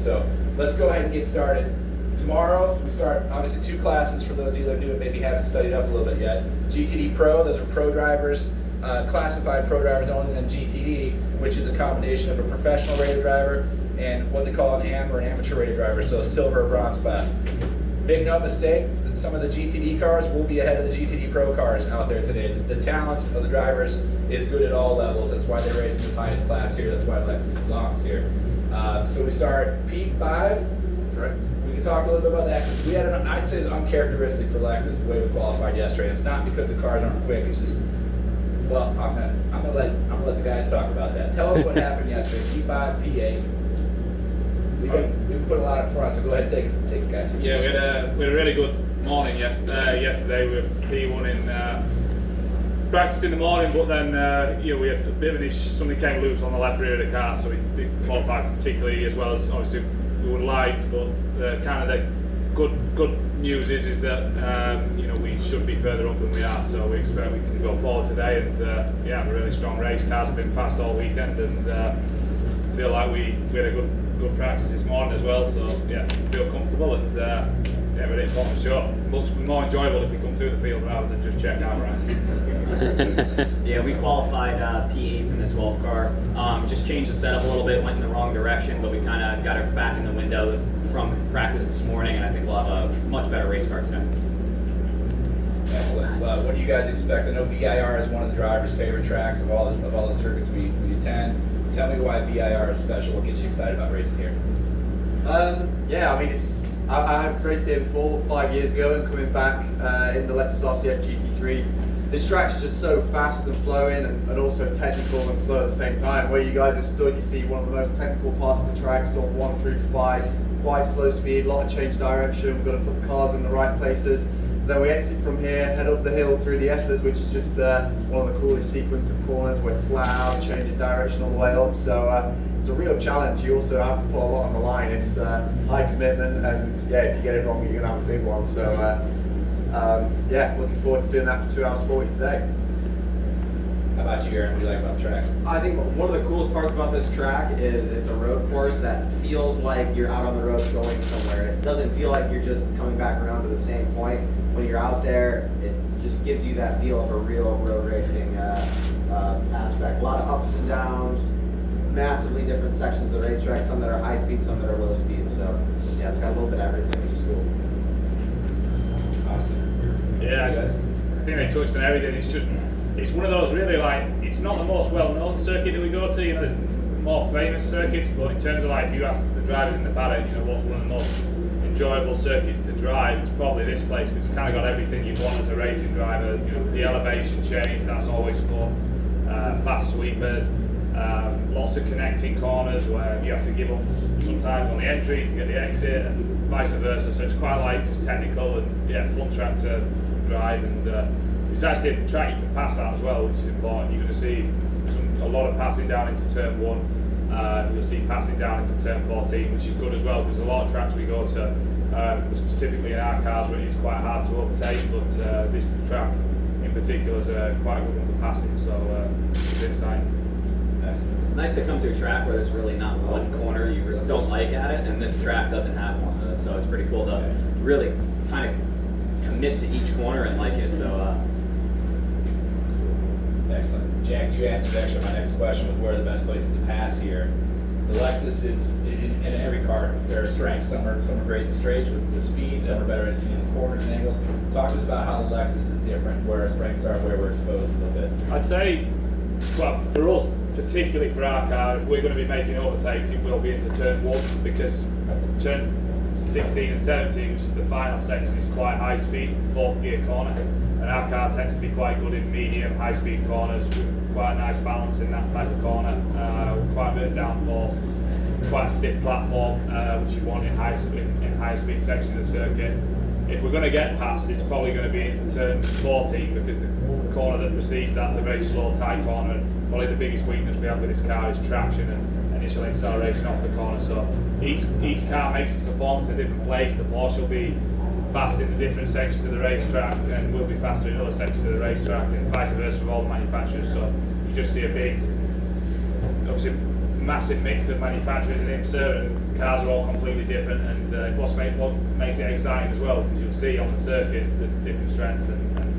So let's go ahead and get started. Tomorrow we start obviously 2 classes for those of you that are new and maybe haven't studied up a little bit yet. GTD Pro, those are pro drivers, classified pro drivers only, and then GTD, which is a combination of a professional rated driver and what they call an AM or an amateur rated driver, so a silver or bronze class. Make no mistake that some of the GTD cars will be ahead of the GTD Pro cars out there today. The talent of the drivers is good at all levels. That's why they're racing this highest class here. That's why Lexus belongs here. So we start P5. Correct. We can talk a little bit about that because we had I'd say it's uncharacteristic for Lexus the way we qualified yesterday. And it's not because the cars aren't quick. It's just, well, I'm gonna let the guys talk about that. Tell us what happened yesterday. P5, P8. We put a lot up front, so go ahead and take it, guys. Yeah, we had a really good morning yesterday. We were P1 in practice in the morning, but then we had a bit of an issue. Something came loose on the left rear of the car, so we didn't qualify particularly as well as obviously we would like. But kind of the good news is that we should be further up than we are, so we expect we can go forward today and have a really strong race. Cars have been fast all weekend, and feel like we had a good practice this morning as well, so yeah, feel comfortable and ready for the show. Looks more enjoyable if we come through the field rather than just check out around. Yeah, we qualified P8 in the 12 car. Just changed the setup a little bit, went in the wrong direction, but we kind of got it back in the window from practice this morning, and I think we'll have a much better race car today. Excellent. What do you guys expect? I know VIR is one of the drivers' favorite tracks of all the circuits we attend. Tell me why VIR is special. What gets you excited about racing here? I've raced here before 5 years ago, and coming back in the Lexus RCF GT3. This track's just so fast and flowing, and also technical and slow at the same time. Where you guys are stood, you see one of the most technical parts of the track, sort of 1 through 5, quite slow speed, a lot of change direction. We've got to put the cars in the right places. Then we exit from here, head up the hill through the S's, which is just one of the coolest sequence of corners. We're flat out, changing direction all the way up. So it's a real challenge. You also have to put a lot on the line. It's high commitment, and yeah, if you get it wrong, you're gonna have a big one. So looking forward to doing that for 2 hours 40 today. How about you, Aaron? What do you like about the track? I think one of the coolest parts about this track is it's a road course that feels like you're out on the road going somewhere. It doesn't feel like you're just coming back around to the same point. When you're out there, it just gives you that feel of a real road racing aspect. A lot of ups and downs, massively different sections of the racetrack, some that are high speed, some that are low speed. So yeah, it's got a little bit of everything, which is cool. Awesome. Yeah, I think they touched on everything. It's one of those really, like, it's not the most well-known circuit that we go to. There's more famous circuits, but in terms of, like, if you ask the drivers in the paddock, what's one of the most enjoyable circuits to drive, it's probably this place, because it's kind of got everything you want as a racing driver. The elevation change, that's always fun. Fast sweepers, lots of connecting corners where you have to give up sometimes on the entry to get the exit, and vice versa. So it's quite like just technical and fun track to drive, and it's actually a track you can pass out as well, which is important. You're going to see a lot of passing down into turn 1. You'll see passing down into turn 14, which is good as well, because a lot of tracks we go to, specifically in our cars, where it's quite hard to overtake, but this track in particular is quite a good one for passing, so it's exciting. It's nice to come to a track where there's really not one corner you really don't like at it, and this track doesn't have one, so it's pretty cool to really kind of commit to each corner and like it. So. Excellent. Jack, you answered actually my next question was where are the best places to pass here. The Lexus is, in every car, there are strengths. Some are great in straights with speed, some are better in corners and angles. Talk to us about how the Lexus is different, where our strengths are, where we're exposed a little bit. I'd say, well, for us, particularly for our car, if we're going to be making overtakes, it will be into turn 1, because turn 16 and 17, which is the final section, is quite high speed, 4th gear corner. And our car tends to be quite good in medium, high-speed corners, with quite a nice balance in that type of corner, quite a bit of downforce, quite a stiff platform, which you want in high-speed section of the circuit. If we're going to get past, it's probably going to be into turn 14, because the corner that precedes that's a very slow, tight corner. And probably the biggest weakness we have with this car is traction and initial acceleration off the corner. So each car makes its performance in a different place. The Porsche will be fast in the different sections of the racetrack, and we'll be faster in other sections of the racetrack, and vice versa with all the manufacturers. So you just see a big, obviously massive mix of manufacturers in IMSA, and cars are all completely different, and what makes it exciting as well, because you'll see on the circuit the different strengths and